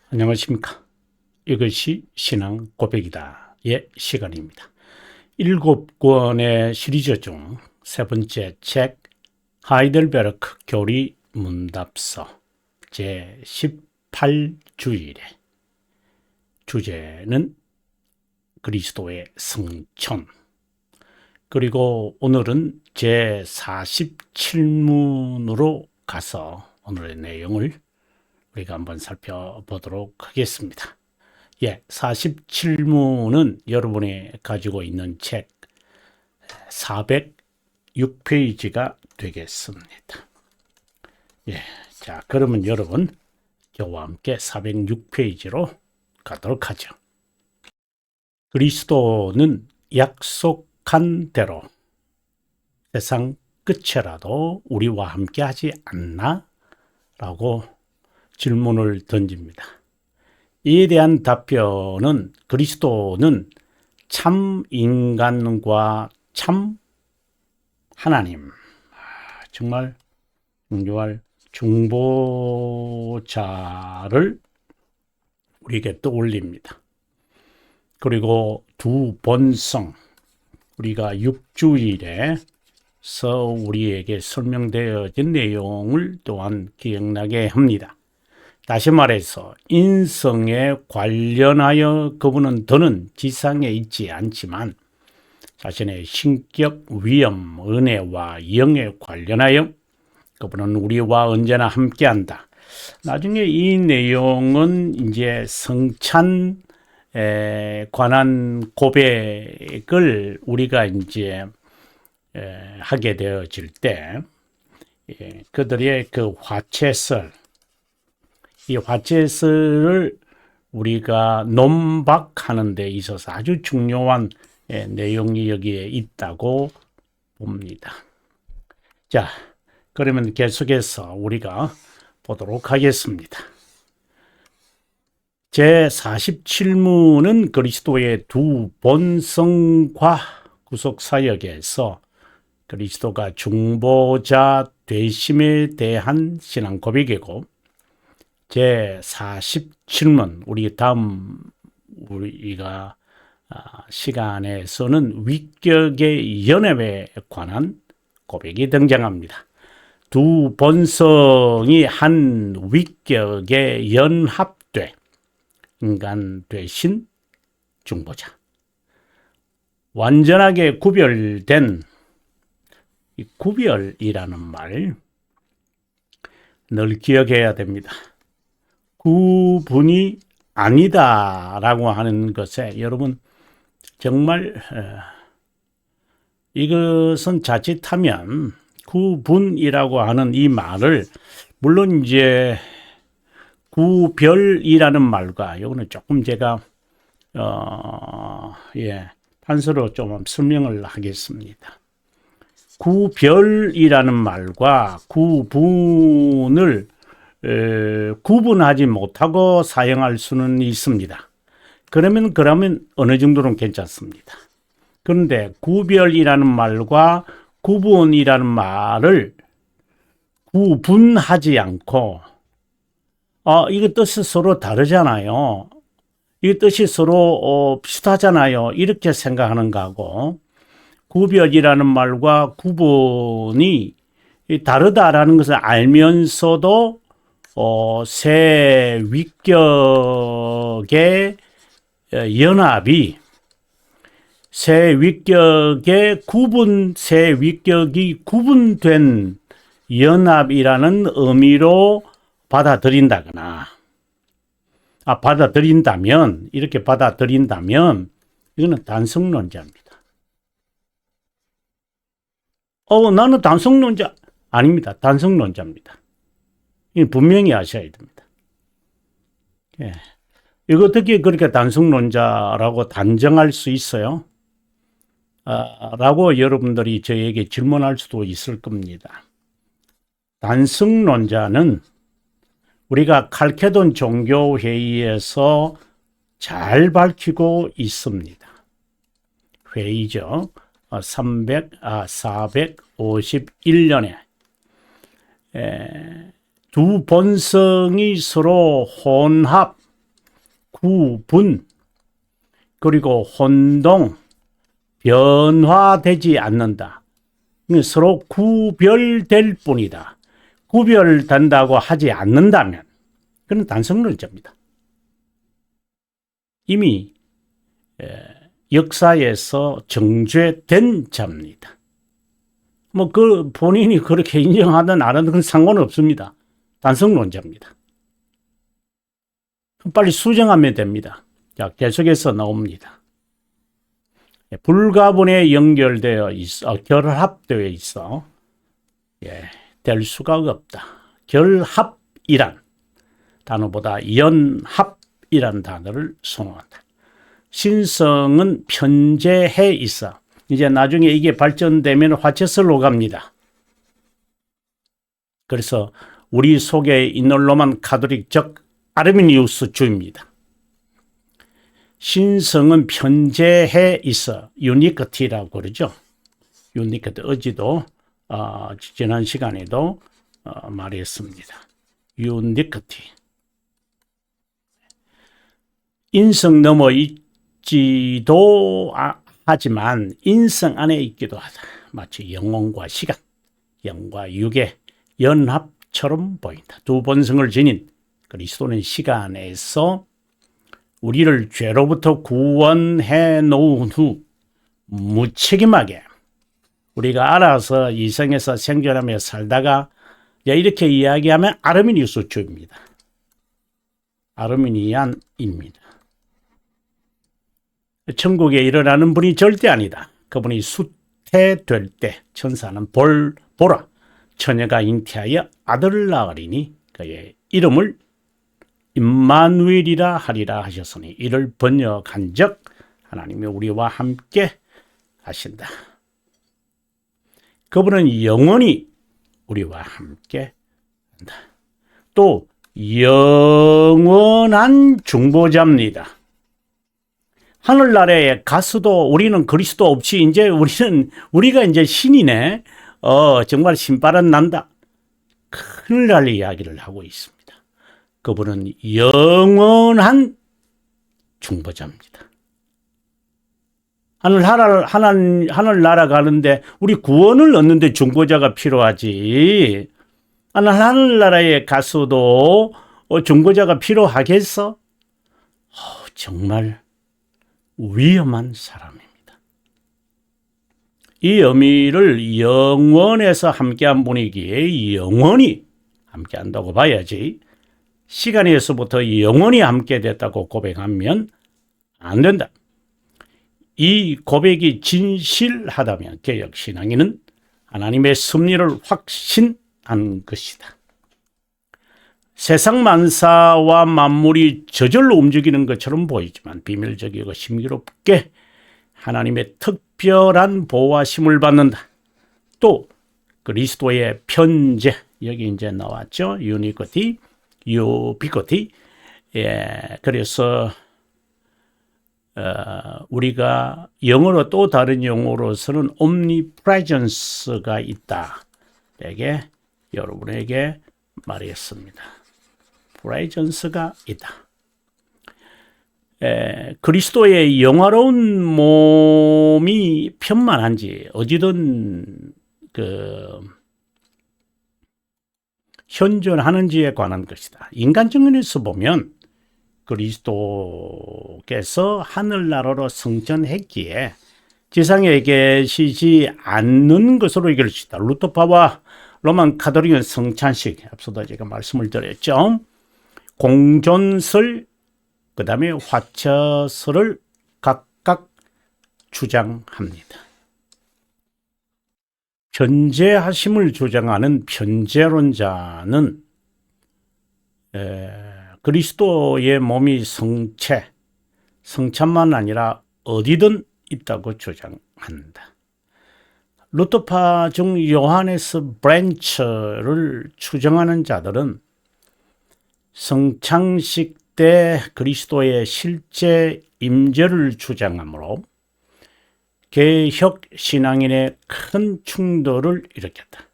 안녕하십니까. 이것이 신앙 고백이다의 시간입니다. 7권의 시리즈 중 세 번째 책 하이델베르크 교리 문답서 제18주일의 주제는 그리스도의 성천, 그리고 오늘은 제47문으로 가서 오늘의 내용을 우리가 한번 살펴보도록 하겠습니다. 47문은 여러분이 가지고 있는 책 406페이지가 되겠습니다. 자, 그러면 여러분 저와 함께 406페이지로 가도록 하죠. 그리스도는 약속한 대로 세상 끝에라도 우리와 함께 하지 않나? 라고 질문을 던집니다. 이에 대한 답변은 그리스도는 참 인간과 참 하나님, 정말 중요할 중보자를 우리에게 떠올립니다. 그리고 두 본성, 우리가 6주일에서 우리에게 설명되어진 내용을 또한 기억나게 합니다. 다시 말해서 인성에 관련하여 그분은 더는 지상에 있지 않지만 자신의 신격, 위엄, 은혜와 영에 관련하여 그분은 우리와 언제나 함께한다. 나중에 이 내용은 이제 성찬에 관한 고백을 우리가 이제 하게 되어질 때 그들의 그 화채설, 이 화채설을 우리가 논박하는 데 있어서 아주 중요한 내용이 여기에 있다고 봅니다. 자, 그러면 계속해서 우리가 보도록 하겠습니다. 제47문은 그리스도의 두 본성과 구속사역에서 그리스도가 중보자 되심에 대한 신앙 고백이고, 제47문, 우리가 시간에서는 위격의 연합에 관한 고백이 등장합니다. 두 본성이 한 위격에 연합돼 인간 되신 중보자, 완전하게 구별된 이 구별이라는 말 늘 기억해야 됩니다. 구분이 아니다라고 하는 것에 여러분 정말 이것은 자칫하면 구분이라고 하는 이 말을, 물론 이제 구별이라는 말과 이거는 조금 제가 판서로 좀 설명을 하겠습니다. 구별이라는 말과 구분을 구분하지 못하고 사용할 수는 있습니다. 그러면 어느 정도는 괜찮습니다. 그런데 구별이라는 말과 구분이라는 말을 구분하지 않고 이거 뜻이 서로 다르잖아요. 이 뜻이 서로 비슷하잖아요. 이렇게 생각하는 거하고, 구별이라는 말과 구분이 다르다라는 것을 알면서도 새 위격의 연합이, 새 위격이 구분된 연합이라는 의미로 이렇게 받아들인다면 이거는 단성론자입니다. 나는 단성론자 아닙니다. 단성론자입니다. 이건 분명히 아셔야 됩니다. 이거 어떻게 그렇게 단성론자라고 단정할 수 있어요? 라고 여러분들이 저에게 질문할 수도 있을 겁니다. 단성론자는 우리가 칼케돈 종교회의에서 잘 밝히고 있습니다. 회의죠. 451년에 두 본성이 서로 혼합, 구분, 그리고 혼동, 변화되지 않는다. 서로 구별될 뿐이다. 구별된다고 하지 않는다면 그건 단성론자입니다. 이미 역사에서 정죄된 자입니다. 뭐 그 본인이 그렇게 인정하든 안 하든 상관없습니다. 단성론자입니다. 빨리 수정하면 됩니다. 자, 계속해서 나옵니다. 불가분에 연결되어 있어, 결합되어 있어, 될 수가 없다. 결합이란 단어보다 연합이란 단어를 선호한다. 신성은 편재해 있어. 이제 나중에 이게 발전되면 화채설로 갑니다. 그래서 우리 속에 있는 로만 가톨릭 즉 아르미니우스주의입니다. 신성은 편재해 있어. 유니크티라고 그러죠. 유니크티 어제도 지난 시간에도 말했습니다. 유니크티. 인성 넘어 있지도 하지만 인성 안에 있기도 하다. 마치 영혼과 시간, 영과 육의 연합처럼 보인다. 두 본성을 지닌 그리스도는 시간에서 우리를 죄로부터 구원해 놓은 후 무책임하게 우리가 알아서 이 생에서 생존하며 살다가 이렇게 이야기하면 아르미니우스주의입니다. 아르미니안입니다. 천국에 일어나는 분이 절대 아니다. 그분이 수태될 때 천사는 보라 처녀가 잉태하여 아들을 낳으리니 그의 이름을 임마누엘이라 하리라 하셨으니 이를 번역한즉 하나님이 우리와 함께 하신다. 그분은 영원히 우리와 함께 한다. 또 영원한 중보자입니다. 하늘나라에 가서도 우리는 그리스도 없이 이제 우리가 이제 신이네. 정말 신바람 난다. 큰일 날 이야기를 하고 있습니다. 그분은 영원한 중보자입니다. 하늘나라 가는데 우리 구원을 얻는데 중보자가 필요하지. 하늘나라에 가서도 중보자가 필요하겠어? 정말 위험한 사람입니다. 이 의미를 영원에서 함께한 분이기에 영원히 함께한다고 봐야지. 시간에서부터 영원히 함께 됐다고 고백하면 안 된다. 이 고백이 진실하다면 개혁신앙인은 하나님의 섭리를 확신한 것이다. 세상 만사와 만물이 저절로 움직이는 것처럼 보이지만 비밀적이고 신비롭게 하나님의 특별한 보호하심을 받는다. 또 그리스도의 편재, 여기 이제 나왔죠. 유니코티, 유비코티. 그래서 우리가 영어로 또 다른 용어로서는 omnipresence가 있다. 이게 여러분에게 말했습니다. presence가 있다. 그리스도의 영화로운 몸이 편만한지 어디든 현존하는지에 관한 것이다. 인간적 면에서 보면 그리스도께서 하늘나라로 승천했기에 지상에 계시지 않는 것으로 이길 수 있다. 루터파와 로만 가톨릭은 성찬식, 앞서도 제가 말씀을 드렸죠. 공존설, 그 다음에 화처설을 각각 주장합니다. 편재하심을 주장하는 편재론자는 그리스도의 몸이 성찬만 아니라 어디든 있다고 주장한다. 루터파 중 요하네스 브랜처를 추정하는 자들은 성찬식 때 그리스도의 실제 임재를 주장하므로 개혁 신앙인의 큰 충돌을 일으켰다.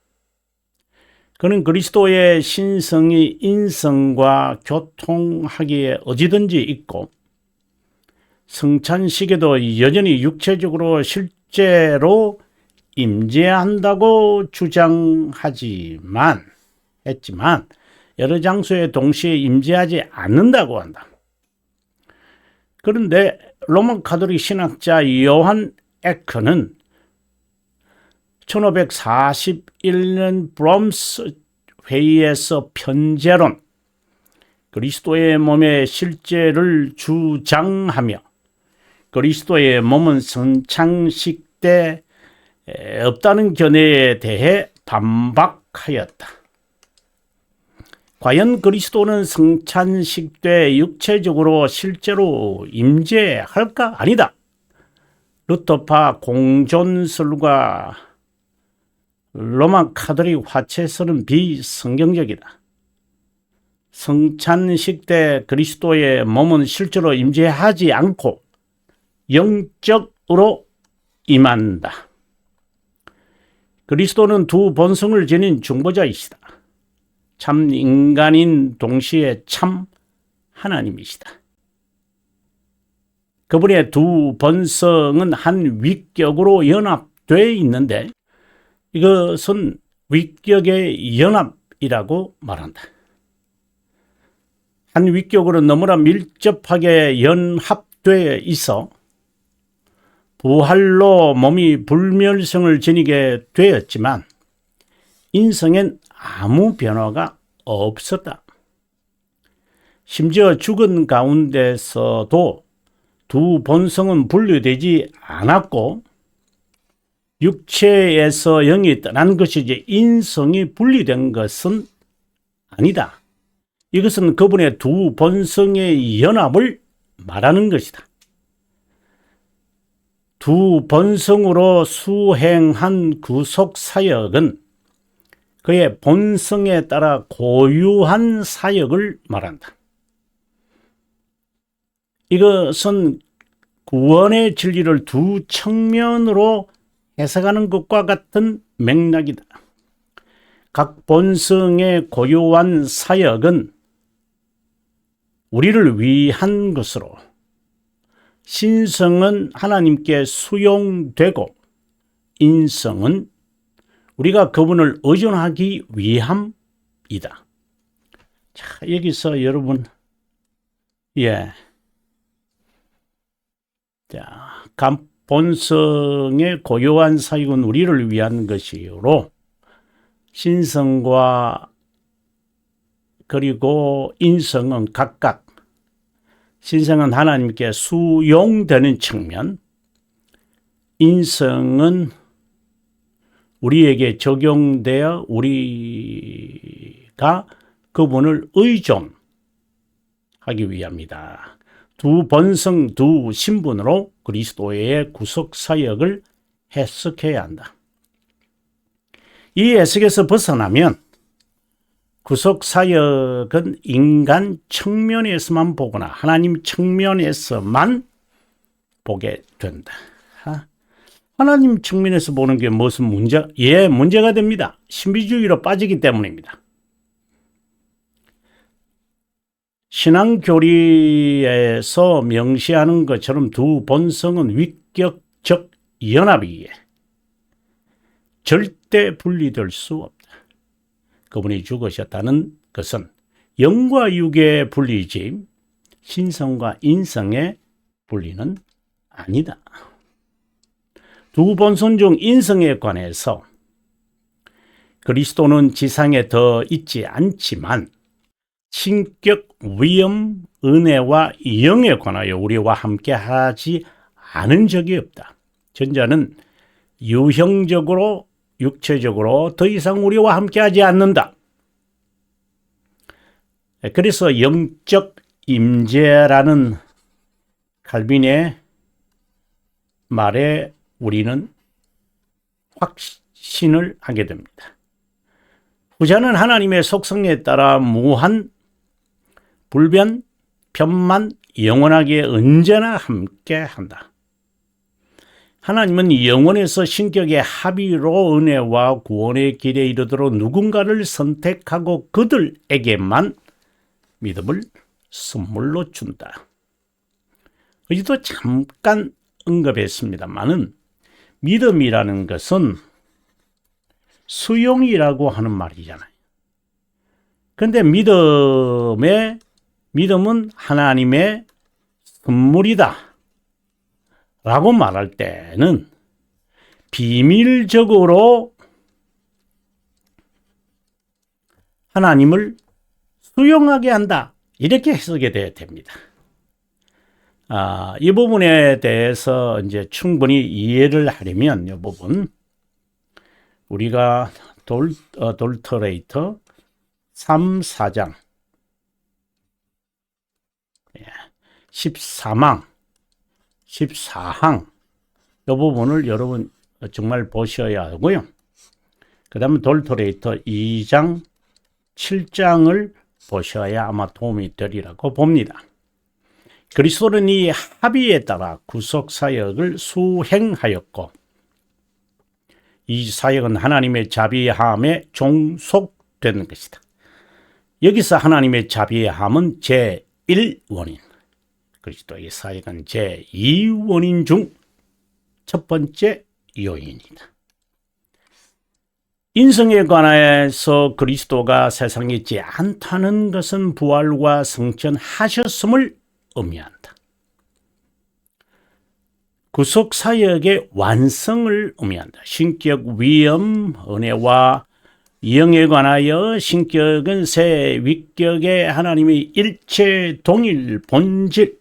그는 그리스도의 신성이 인성과 교통하기에 어디든지 있고 성찬식에도 여전히 육체적으로 실제로 임재한다고 주장했지만 여러 장소에 동시에 임재하지 않는다고 한다. 그런데 로마 가톨릭 신학자 요한 에커는 1541년 브롬스 회의에서 편제론, 그리스도의 몸의 실제를 주장하며 그리스도의 몸은 성찬식 때 없다는 견해에 대해 반박하였다. 과연 그리스도는 성찬식 때 육체적으로 실제로 임재할까? 아니다. 루터파 공존설과 로마 가톨릭 화채설은 비성경적이다. 성찬식 때 그리스도의 몸은 실제로 임재하지 않고 영적으로 임한다. 그리스도는 두 본성을 지닌 중보자이시다. 참 인간인 동시에 참 하나님이시다. 그분의 두 본성은 한 위격으로 연합되어 있는데 이것은 위격의 연합이라고 말한다. 한 위격으로 너무나 밀접하게 연합되어 있어 부활로 몸이 불멸성을 지니게 되었지만 인성엔 아무 변화가 없었다. 심지어 죽은 가운데서도 두 본성은 분리되지 않았고 육체에서 영이 떠난 것이지 인성이 분리된 것은 아니다. 이것은 그분의 두 본성의 연합을 말하는 것이다. 두 본성으로 수행한 구속 사역은 그의 본성에 따라 고유한 사역을 말한다. 이것은 구원의 진리를 두 측면으로 해석하는 것과 같은 맥락이다. 각 본성의 고유한 사역은 우리를 위한 것으로 신성은 하나님께 수용되고 인성은 우리가 그분을 의존하기 위함이다. 자, 여기서 여러분, 각 본성의 고유한 사역은 우리를 위한 것이므로 신성과 그리고 인성은 각각 신성은 하나님께 수용되는 측면, 인성은 우리에게 적용되어 우리가 그분을 의존하기 위함이다. 두 본성, 두 신분으로 그리스도의 구속 사역을 해석해야 한다. 이 해석에서 벗어나면 구속 사역은 인간 측면에서만 보거나 하나님 측면에서만 보게 된다. 하나님 측면에서 보는 게 무슨 문제가 됩니다. 신비주의로 빠지기 때문입니다. 신앙교리에서 명시하는 것처럼 두 본성은 위격적 연합이기에 절대 분리될 수 없다. 그분이 죽으셨다는 것은 영과 육의 분리지 신성과 인성의 분리는 아니다. 두 본성 중 인성에 관해서 그리스도는 지상에 더 있지 않지만 신격, 위엄, 은혜와 영에 관하여 우리와 함께 하지 않은 적이 없다. 전자는 유형적으로 육체적으로 더 이상 우리와 함께 하지 않는다. 그래서 영적 임재라는 칼빈의 말에 우리는 확신을 하게 됩니다. 후자는 하나님의 속성에 따라 무한, 불변, 편만, 영원하게 언제나 함께한다. 하나님은 영원에서 신격의 합의로 은혜와 구원의 길에 이르도록 누군가를 선택하고 그들에게만 믿음을 선물로 준다. 어제도 잠깐 언급했습니다만은 믿음이라는 것은 수용이라고 하는 말이잖아요. 그런데 믿음은 하나님의 선물이다 라고 말할 때는 비밀적으로 하나님을 수용하게 한다, 이렇게 해석이 돼야 됩니다. 이 부분에 대해서 이제 충분히 이해를 하려면 이 부분 우리가 돌터레이터 3, 4장 14망 14항 이 부분을 여러분 정말 보셔야 하고요. 그 다음에 돌터레이터 2장 7장을 보셔야 아마 도움이 되리라고 봅니다. 그리스도는 이 합의에 따라 구속사역을 수행하였고 이 사역은 하나님의 자비함에 종속되는 것이다. 여기서 하나님의 자비함은 제1원인, 그리스도의 사역은 제2원인 중 첫 번째 요인이다. 인성에 관해서 그리스도가 세상에 있지 않다는 것은 부활과 승천하셨음을 의미한다. 구속사역의 완성을 의미한다. 신격, 위엄, 은혜와 영에 관하여 신격은 새 위격의 하나님의 일체 동일 본질.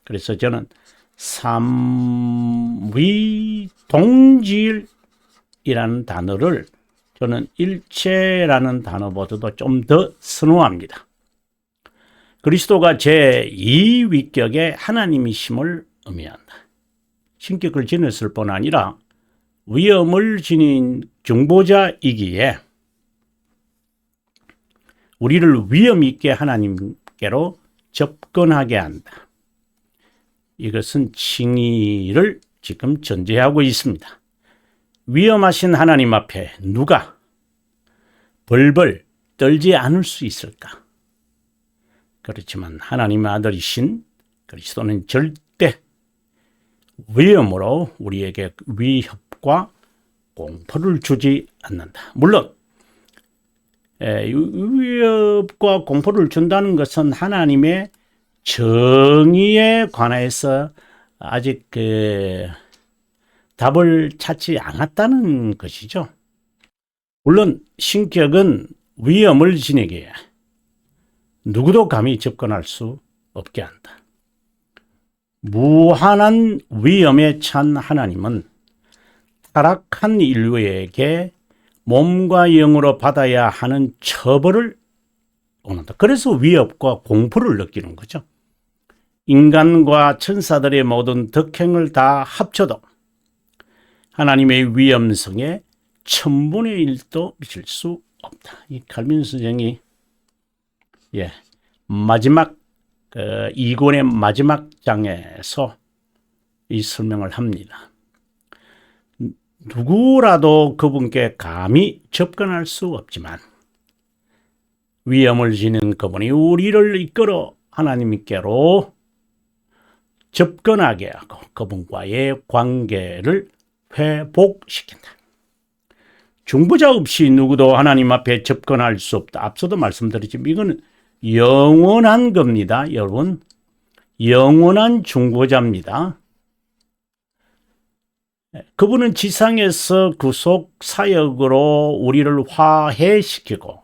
그래서 저는 삼위동질이라는 단어를 저는 일체라는 단어보다도 좀 더 선호합니다. 그리스도가 제2위격의 하나님이심을 의미한다. 신격을 지녔을 뿐 아니라 위엄을 지닌 중보자이기에 우리를 위엄 있게 하나님께로 접근하게 한다. 이것은 칭의를 지금 전제하고 있습니다. 위엄하신 하나님 앞에 누가 벌벌 떨지 않을 수 있을까? 그렇지만 하나님의 아들이신 그리스도는 절대 위엄으로 우리에게 위협과 공포를 주지 않는다. 물론 위협과 공포를 준다는 것은 하나님의 정의에 관해서 아직 답을 찾지 않았다는 것이죠. 물론 신격은 위엄을 지니기에 누구도 감히 접근할 수 없게 한다. 무한한 위엄에 찬 하나님은 타락한 인류에게 몸과 영으로 받아야 하는 처벌을 원한다. 그래서 위협과 공포를 느끼는 거죠. 인간과 천사들의 모든 덕행을 다 합쳐도 하나님의 위엄성에 1000분의 1도 미칠 수 없다. 이 칼빈 선생이 마지막 2권의 마지막 장에서 이 설명을 합니다. 누구라도 그분께 감히 접근할 수 없지만 위엄을 지닌 그분이 우리를 이끌어 하나님께로 접근하게 하고 그분과의 관계를 회복시킨다. 중보자 없이 누구도 하나님 앞에 접근할 수 없다. 앞서도 말씀드렸지만 이거는 영원한 겁니다. 여러분, 영원한 중보자입니다. 그분은 지상에서 구속 사역으로 우리를 화해시키고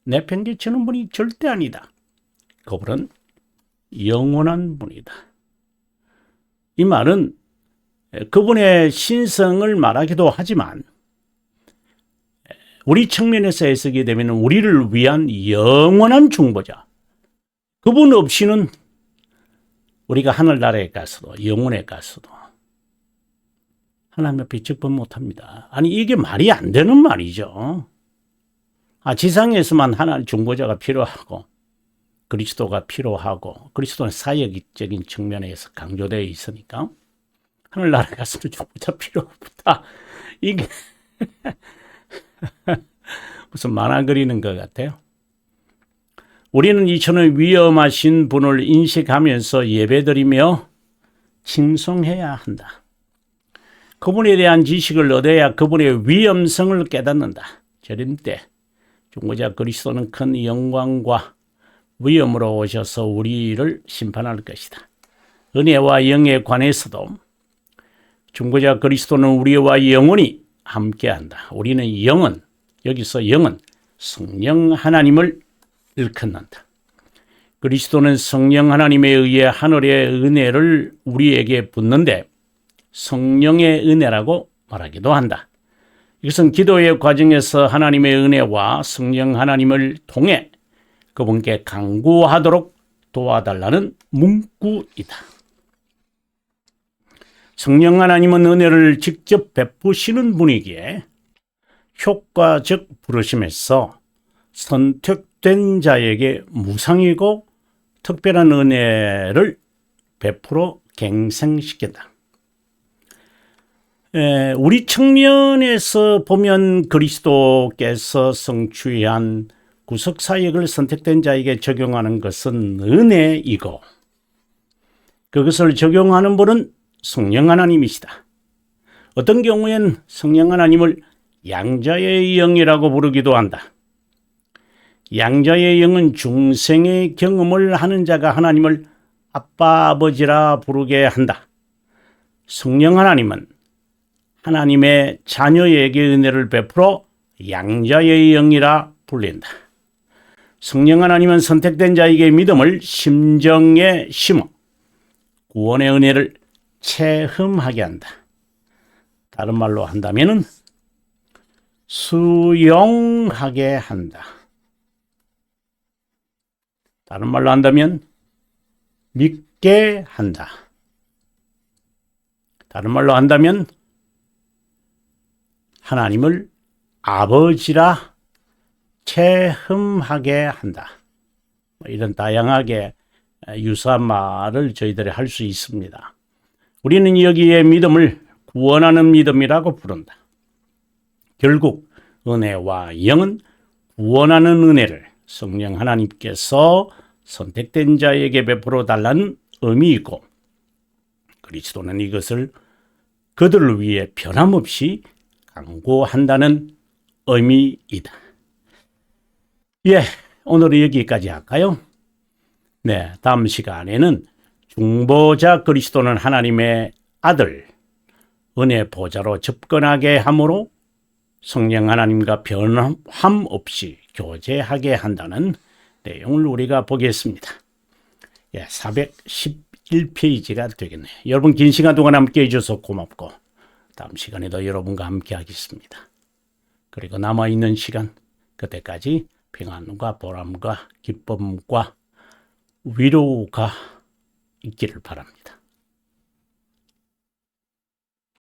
내팽개치는 분이 절대 아니다. 그분은 영원한 분이다. 이 말은 그분의 신성을 말하기도 하지만 우리 측면에서 해석이 되면 우리를 위한 영원한 중보자. 그분 없이는 우리가 하늘나라에 가서도 영혼에 가서도 하나님 앞에 접근 못합니다. 아니 이게 말이 안 되는 말이죠. 지상에서만 하나님 중보자가 필요하고 그리스도가 필요하고 그리스도는 사역적인 측면에서 강조되어 있으니까 하늘나라에 가서도 중보자 필요 없다. 이게 무슨 만화 그리는 것 같아요. 우리는 이처럼 위험하신 분을 인식하면서 예배드리며 칭송해야 한다. 그분에 대한 지식을 얻어야 그분의 위험성을 깨닫는다. 재림 때 중보자 그리스도는 큰 영광과 위엄으로 오셔서 우리를 심판할 것이다. 은혜와 영에 관해서도 중보자 그리스도는 우리와 영원히 함께한다. 우리는 영은, 여기서 영은 성령 하나님을 일컫는다. 그리스도는 성령 하나님에 의해 하늘의 은혜를 우리에게 붓는데 성령의 은혜라고 말하기도 한다. 이것은 기도의 과정에서 하나님의 은혜와 성령 하나님을 통해 그분께 간구하도록 도와달라는 문구이다. 성령 하나님은 은혜를 직접 베푸시는 분이기에 효과적 부르심에서 선택된 자에게 무상이고 특별한 은혜를 베풀어 갱생시킨다. 우리 측면에서 보면 그리스도께서 성취한 구속사역을 선택된 자에게 적용하는 것은 은혜이고 그것을 적용하는 분은 성령 하나님이시다. 어떤 경우엔 성령 하나님을 양자의 영이라고 부르기도 한다. 양자의 영은 중생의 경험을 하는 자가 하나님을 아빠 아버지라 부르게 한다. 성령 하나님은 하나님의 자녀에게 은혜를 베풀어 양자의 영이라 불린다. 성령 하나님은 선택된 자에게 믿음을 심정에 심어 구원의 은혜를 체험하게 한다. 다른 말로 한다면 수용하게 한다. 다른 말로 한다면 믿게 한다. 다른 말로 한다면 하나님을 아버지라 체험하게 한다. 이런 다양하게 유사한 말을 저희들이 할 수 있습니다. 우리는 여기에 믿음을 구원하는 믿음이라고 부른다. 결국 은혜와 영은 구원하는 은혜를 성령 하나님께서 선택된 자에게 베풀어 달라는 의미이고 그리스도는 이것을 그들을 위해 변함없이 강구한다는 의미이다. 예, 오늘은 여기까지 할까요? 네, 다음 시간에는 중보자 그리스도는 하나님의 아들, 은혜 보좌로 접근하게 함으로 성령 하나님과 변함 없이 교제하게 한다는 내용을 우리가 보겠습니다. 예, 411페이지가 되겠네요. 여러분 긴 시간 동안 함께 해주셔서 고맙고 다음 시간에도 여러분과 함께 하겠습니다. 그리고 남아있는 시간 그때까지 평안과 보람과 기쁨과 위로가 있기를 바랍니다.